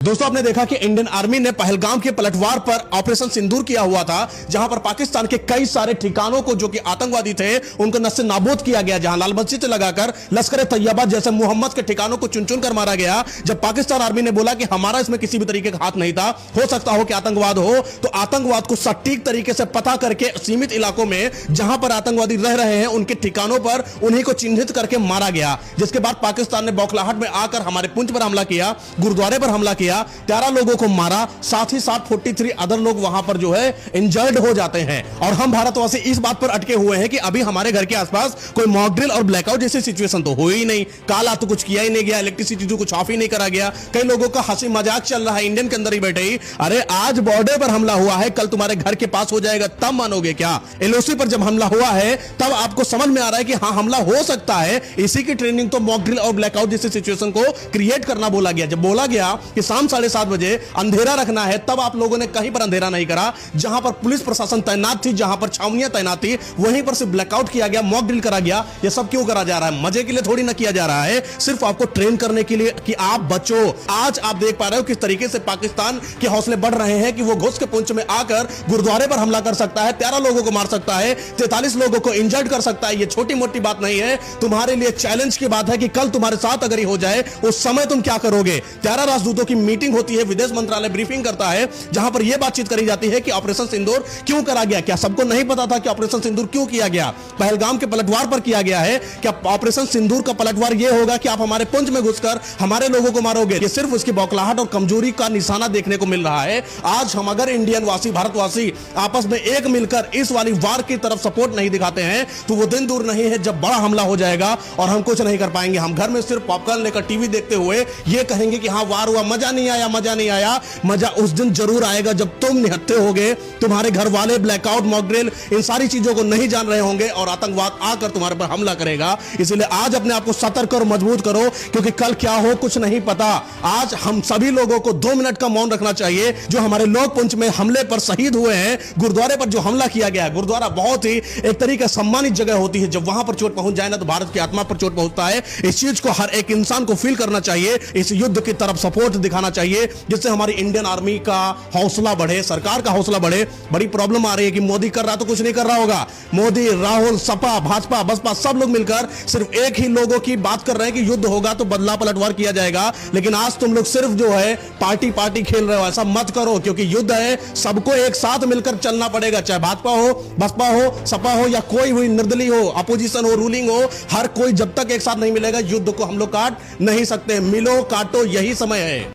दोस्तों, आपने देखा कि इंडियन आर्मी ने पहलगाम के पलटवार पर ऑपरेशन सिंदूर किया हुआ था, जहां पर पाकिस्तान के कई सारे ठिकानों को जो कि आतंकवादी थे उनको नस्ते नाबूद किया गया। जहां लाल मस्जिद से लगाकर लश्कर तैयबा जैसे मोहम्मद के ठिकानों को चुन चुन कर मारा गया। जब पाकिस्तान आर्मी ने बोला कि हमारा इसमें किसी भी तरीके का हाथ नहीं था, हो सकता हो कि आतंकवाद हो, तो आतंकवाद को सटीक तरीके से पता करके सीमित इलाकों में जहां पर आतंकवादी रह रहे हैं उनके ठिकानों पर उन्हीं को चिन्हित करके मारा गया। जिसके बाद पाकिस्तान ने बौखलाहट में आकर हमारे पुंछ पर हमला किया, गुरुद्वारे पर हमला किया, 13 लोगों को मारा, साथ ही साथ 43 अदर लोग वहां पर जो है इंजर्ड हो जाते हैं। और हम भारतवासी इस बात पर अटके हुए हैं कि अभी हमारे घर के आसपास कोई मॉक ड्रिल और ब्लैकआउट जैसी सिचुएशन तो हो ही नहीं। काला तो कुछ किया ही नहीं गया, इलेक्ट्रिसिटी तो कुछ ऑफ ही नहीं करा गया। कई लोगों का हंसी मजाक चल रहा है इंडियन के अंदर ही बैठे ही, अरे आज बॉर्डर पर हमला हुआ है, कल तुम्हारे घर के पास हो जाएगा, तब मानोगे क्या? एलओसी पर जब हमला हुआ है तब आपको समझ में आ रहा है कि हाँ हमला हो सकता है। इसी की ट्रेनिंग तो मॉक ड्रिल और ब्लैकआउट जैसी सिचुएशन को क्रिएट करना बोला गया। जब बोला गया कि शाम 7:30 बजे अंधेरा रखना है, तब आप लोगों ने कहीं पर अंधेरा नहीं करा। जहां पर पुलिस प्रशासन तैनात थी, जहां पर छावनियां तैनात थी, वहीं पर सिर्फ ब्लैकआउट किया गया, मॉक ड्रिल करा गया। यह सब क्यों करा जा रहा है? मजे के लिए थोड़ी ना किया जा रहा है, सिर्फ आपको ट्रेन करने के लिए कि आप बचो। आज आप देख पा रहे हो किस तरीके से पाकिस्तान के हौसले बढ़ रहे हैं कि वो घुस के पुंछ में आकर गुरुद्वारे पर हमला कर सकता है, 13 लोगों को मार सकता है, 43 लोगों को इंजर्ड कर सकता है। ये छोटी मोटी बात नहीं है, तुम्हारे लिए चैलेंज की बात है कि कल तुम्हारे साथ अगर ये हो जाए उस समय तुम क्या करोगे। 13 राजदूतों की मीटिंग होती है, विदेश मंत्रालय ब्रीफिंग करता है, जहां पर यह बातचीत करी जाती है कि ऑपरेशन सिंदूर क्यों करा गया। क्या सबको नहीं पता था कि ऑपरेशन सिंदूर क्यों किया गया? पहलगाम के पलटवार पर किया गया है। क्या ऑपरेशन सिंदूर का पलटवार यह होगा कि आप हमारे पुंछ में घुसकर हमारे लोगों को मारोगे? ये सिर्फ उसकी बौखलाहट और कमजोरी का निशाना देखने को मिल रहा है। आज हम अगर इंडियन वासी, भारतवासी आपस में एक मिलकर इस वाली वार की तरफ सपोर्ट नहीं दिखाते हैं तो वो दिन दूर नहीं है जब बड़ा हमला हो जाएगा और हम कुछ नहीं कर पाएंगे। हम घर में सिर्फ पॉपकॉर्न लेकर टीवी देखते हुए ये कहेंगे कि हाँ वार हुआ, मजा नहीं आया, मजा नहीं आया। मजा उस दिन जरूर आएगा जब तुम निहत्थे होगे, तुम्हारे घर वाले ब्लैकआउट, मॉक ड्रिल, इन सारी चीजों को नहीं जान रहे होंगे और आतंकवाद आकर तुम्हारे पर हमला करेगा। इसलिए आज अपने आप को सतर्क और मजबूत करो, क्योंकि कल क्या हो कुछ नहीं पता। आज हम सभी लोगों को 2 मिनट का मौन रखना चाहिए। जो हमारे लोग पुंछ में हमले पर शहीद हुए हैं, गुरुद्वारे पर जो हमला किया गया, गुरुद्वारा बहुत ही एक तरीके सम्मानित जगह होती है। जब वहां पर चोट पहुंच जाए ना तो भारत की आत्मा पर चोट पहुंचता है। इस चीज को हर एक इंसान को फील करना चाहिए, इस युद्ध की तरफ सपोर्ट दिखाना चाहिए, जिससे हमारी इंडियन आर्मी का हौसला बढ़े, सरकार का हौसला बढ़े। बड़ी प्रॉब्लम आ रही है कि मोदी कर रहा तो कुछ नहीं कर रहा होगा। मोदी, राहुल, सपा, भाजपा, बसपा सब लोग मिलकर सिर्फ एक ही लोगों की बात कर रहे हैं कि युद्ध होगा तो बदला पलटवार किया जाएगा। लेकिन आज तुम लोग सिर्फ जो है पार्टी पार्टी खेल रहे हो। ऐसा मत करो, क्योंकि युद्ध है, सबको एक साथ मिलकर चलना पड़ेगा। चाहे भाजपा हो, बसपा हो, सपा हो या कोई हुई निर्दलीय हो, अपोजिशन हो, रूलिंग हो, हर कोई जब तक एक साथ नहीं मिलेगा युद्ध को हम लोग काट नहीं सकते। मिलो, काटो, यही समय है।